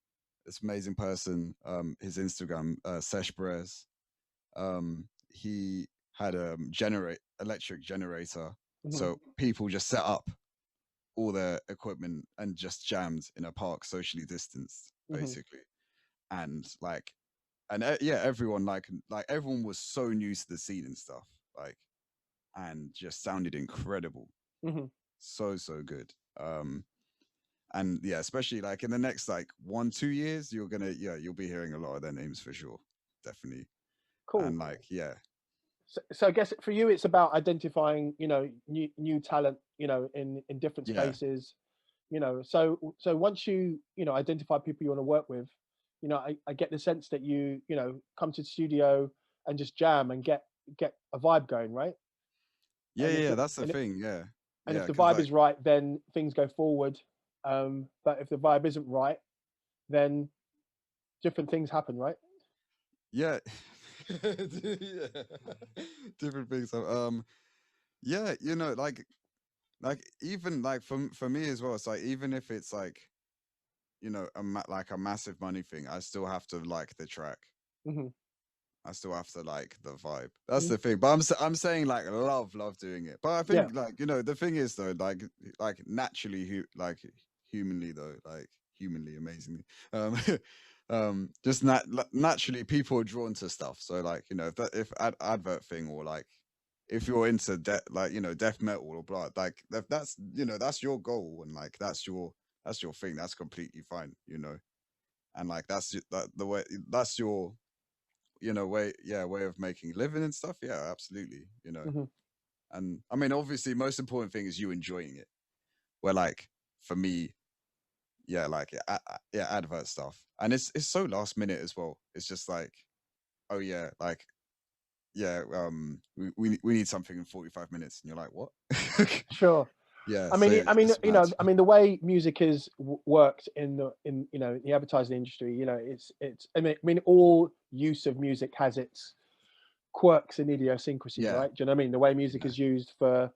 this amazing person. His Instagram, Sesh Perez. He had a electric generator, Hmm. so people just set up all their equipment and just jammed in a park, socially distanced, Hmm. basically. And like, and yeah, everyone like everyone was so new to the scene and stuff, like, and just sounded incredible, Hmm. so good. And yeah, especially like in the next like 1-2 years, you'll be hearing a lot of their names for sure, definitely. Cool. And like, yeah, So I guess for you, it's about identifying, new talent, in different yeah, spaces, So once you identify people you want to work with, I get the sense that you come to the studio and just jam and get a vibe going, right? yeah, And if yeah. it That's the and, it, thing. Yeah, and yeah. if the Because vibe like, is right, then things go forward. But if the vibe isn't right, then different things happen, right? yeah, yeah, different things. Yeah, you know, like even like for me as well. It's like, even if it's like, you know, like a massive money thing, I still have to like the track. Hmm. I still have to like the vibe. That's the thing. But I'm saying like love doing it. But I Yeah, think, like, you know, the thing is though, like naturally, like humanly though, like humanly, amazingly, um, just naturally people are drawn to stuff. So like, you know, if advert thing, or like if you're into like, you know, death metal or blah, like that's, you know, that's your goal, and like that's your thing. That's completely fine, you know. And like that the way, that's your, you know, way of making a living and stuff. Yeah, absolutely, you know. hmm And I mean, obviously most important thing is you enjoying it, where like, for me, yeah, like, yeah, advert stuff, and it's so last minute as well. It's just like, oh yeah, like, yeah, we need something in 45 minutes, and you're like, what? sure. Yeah, I so mean, it's mad. the way music is worked in the advertising industry, it's. I mean, all use of music has its quirks and idiosyncrasies, Yeah, right? Do you know what I mean? The way music yeah, is used for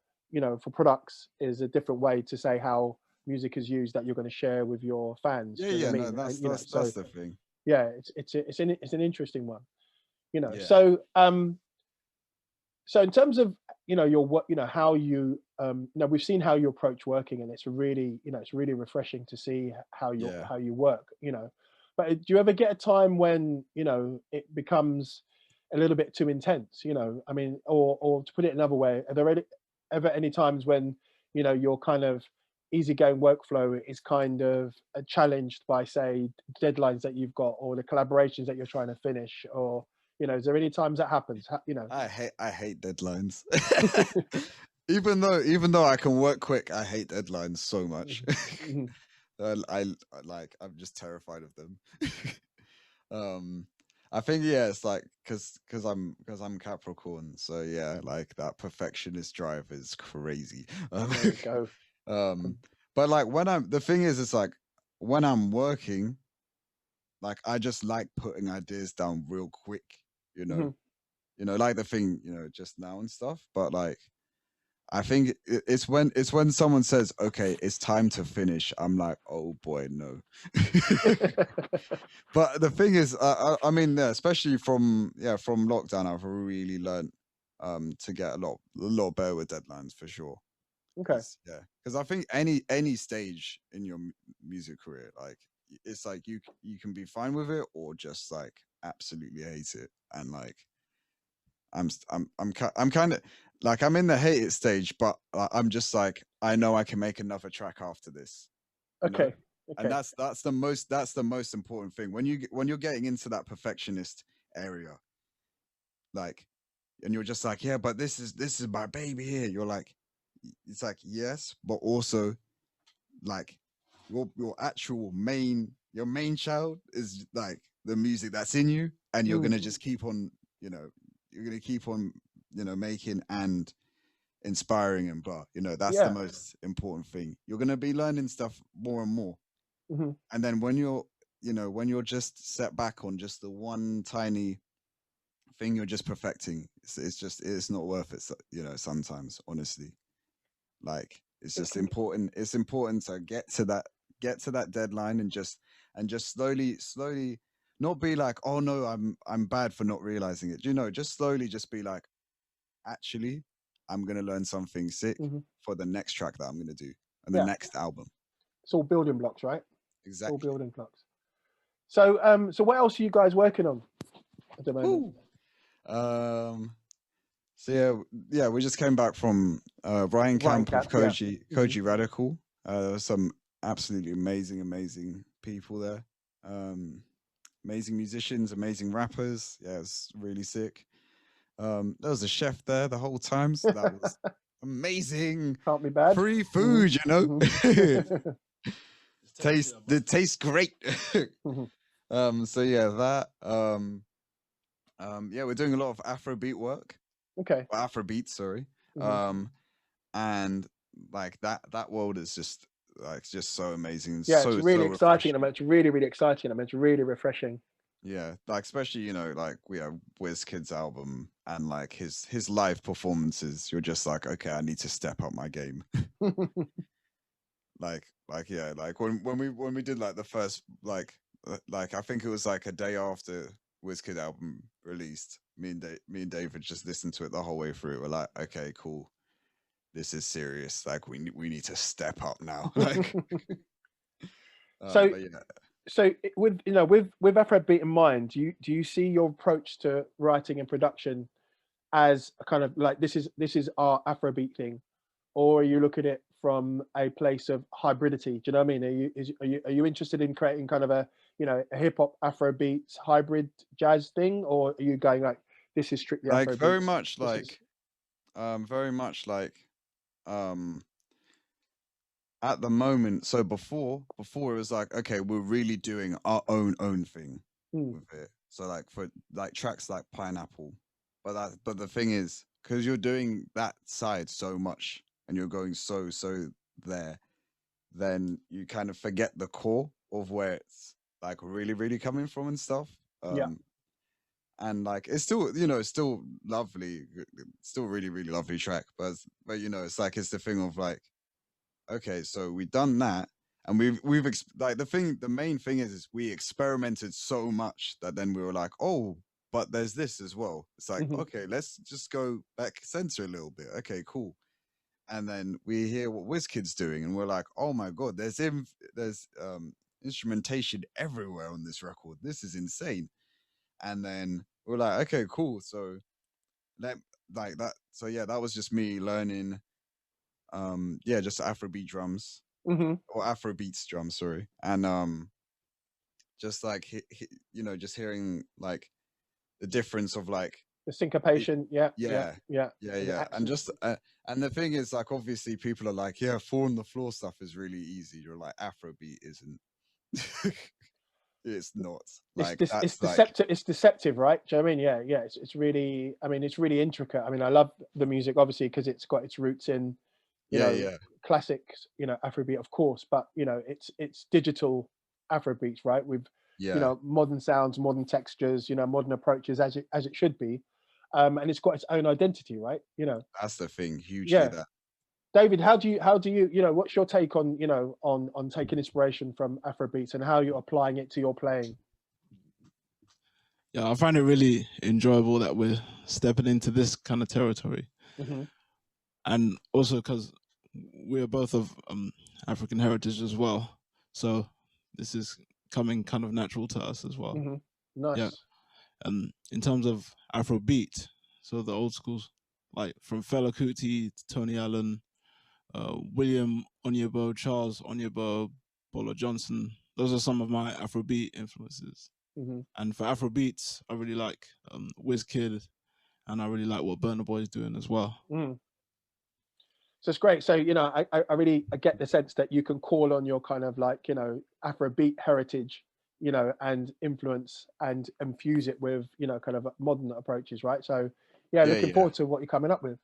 products is a different way to say how music is used that you're going to share with your fans. yeah, Do you know yeah. what I No, mean? And that's the thing. yeah, it's an interesting one. Yeah, So in terms of your work, how we've seen how you approach working, and it's really refreshing to see yeah, how you work. But do you ever get a time when it becomes a little bit too intense? I mean, or to put it another way, are there ever any times when your kind of easygoing workflow is kind of challenged by, say, deadlines that you've got, or the collaborations that you're trying to finish, or is there any times that happens? I hate deadlines. Even though I can work quick, I hate deadlines so much. Mhm, mhm. Like, I'm just terrified of them. um, I think, yeah, it's like, because I'm Capricorn, so yeah, like that perfectionist drive is crazy. There we go. Um, but like, the thing is, it's like, when I'm working, like, I just like putting ideas down real quick, you know. Mhm, you know, like the thing, you know, just now and stuff. But like, I think it's when someone says, "Okay, it's time to finish." I'm like, "Oh boy, no." But the thing is, I mean, yeah, especially from lockdown, I've really learned to get a lot better with deadlines for sure. Okay. Because I think any stage in your music career, like it's like you can be fine with it or just like absolutely hate it, and like I'm kind of like I'm in the hate it stage, but I'm just like I know I can make another track after this, you know. Okay. And Okay. that's the most important thing when you're getting into that perfectionist area, like, and you're just like, yeah, but this is my baby here. You're like, it's like yes, but also like your main child is like the music that's in you, and you're gonna just keep on, you know, you're gonna keep on, you know, making and inspiring and blah. You know, that's the Yeah. most important thing. You're gonna be learning stuff more and more. Hmm. And then when you're, you know, when you're just set back on just the one tiny thing you're just perfecting, it's not worth it, you know, sometimes, honestly. Like it's just important. It's important to get to that deadline and just slowly not be like, oh no, I'm bad for not realizing it. You know, just slowly just be like, actually, I'm gonna learn something sick Hmm. for the next track that I'm gonna do and the Yeah. next album. It's all building blocks, right? It's all Exactly. building blocks. So, so what else are you guys working on at the moment? Woo. Um so yeah, we just came back from Ryan Ryan Camp with Cap, yeah. Koji Radical. There was some absolutely amazing people there. Um Amazing musicians, amazing rappers. Yeah, it's really sick. There was a chef there the whole time, so that was amazing. Can't be bad. Free food, you know. Mhm. Tastes great. Mhm. So yeah, that yeah, we're doing a lot of Afrobeat work. Okay. Or Afrobeats, sorry. Mhm. Um and like that world is just like just so amazing, Yeah, it's so really exciting. I refreshing. mean, it's really exciting. I mean, it's really refreshing. Yeah, like especially, you know, like we have Kid's album and like his live performances. You're just like, okay, I need to step up my game. Like yeah, like when we did like the first like I think it was like a day after Kid album released. Me and David just listened to it the whole way through. We're like, okay, cool, this is serious. Like we need to step up now. Like, So, but yeah, with with Afrobeat in mind, do you see your approach to writing and production as a kind of like this is our Afrobeat thing, or are you look at it from a place of hybridity? Do you know what I mean? Are you interested in creating kind of a a hip hop Afrobeats hybrid jazz thing, or are you going like this is strictly like Afrobeats? This is very much like um at the moment. So before it was like, okay, we're really doing our own thing mm, with it. So like for like tracks like Pineapple, but the thing is, because you're doing that side so much and you're going so there, then you kind of forget the core of where it's like really coming from and stuff. yeah. And like it's still, you know, it's still lovely, still really lovely track, but you know, it's like it's the thing of like, okay, so we've done that, and like the main thing is we experimented so much that then we were like, oh, but there's this as well. It's like, Hmm. okay, let's just go back center a little bit. Okay, cool. And then we hear what WizKid's doing, and we're like, oh my god, there's instrumentation everywhere on this record. This is insane. And then we're like, okay, cool. So let like that. So yeah, that was just me learning. Yeah, just Afrobeat drums Hmm. or Afrobeats drums, sorry, and just like you know, just hearing like the difference of like The it, syncopation, yeah, yeah, yeah, yeah, and the yeah, and accents. just and the thing is, like, obviously, people are like, yeah, four on the floor stuff is really easy. You're like, Afrobeat isn't. It's not like It's that's like deceptive. It's deceptive, right? Do you know what I mean? Yeah, yeah. It's really. I mean, it's really intricate. I mean, I love the music obviously because it's got its roots in, you yeah, know, yeah, classics. Afrobeat, of course, but it's digital Afrobeats, right? With yeah, modern sounds, modern textures, modern approaches as it should be. and it's got its own identity, right? That's the thing, hugely Yeah. that. David, how do you what's your take on on taking inspiration from Afrobeats and how you're applying it to your playing? Yeah, I find it really enjoyable that we're stepping into this kind of territory, and also because we're both of African heritage as well, so this is coming kind of natural to us as well. Nice. Yeah, and in terms of Afrobeat, so the old schools like from Fela Kuti to Tony Allen, William Onyebo, Charles Onyebo, Bolo Johnson. Those are some of my Afrobeat influences. And for Afrobeats, I really like Wizkid, and I really like what Burna Boy is doing as well. So it's great. So I really get the sense that you can call on your kind of like Afrobeat heritage, and influence and infuse it with kind of modern approaches, right? So looking forward to what you're coming up with.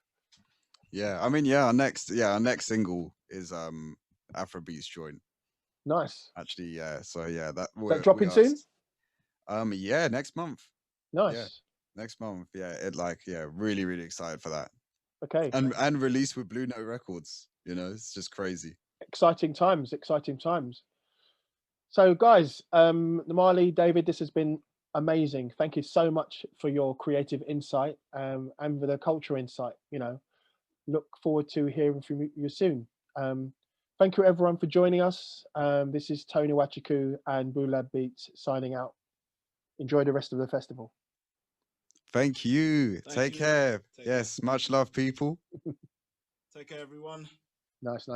Yeah, I mean, our next single is Afrobeats Joint. Nice. Actually, yeah. So yeah, that is that dropping soon? Yeah, next month. Nice. Yeah, next month. Yeah, really, really excited for that. Okay. And released with Blue Note Records. It's just crazy. Exciting times. So guys, Namali, David, this has been amazing. Thank you so much for your creative insight and for the culture insight. Look forward to hearing from you soon. Thank you everyone for joining us. This is Tony Nwachukwu and Blue Lab Beats signing out. Enjoy the rest of the festival. Thank you. Take care. Yes, much love, people. Take care, everyone. Nice.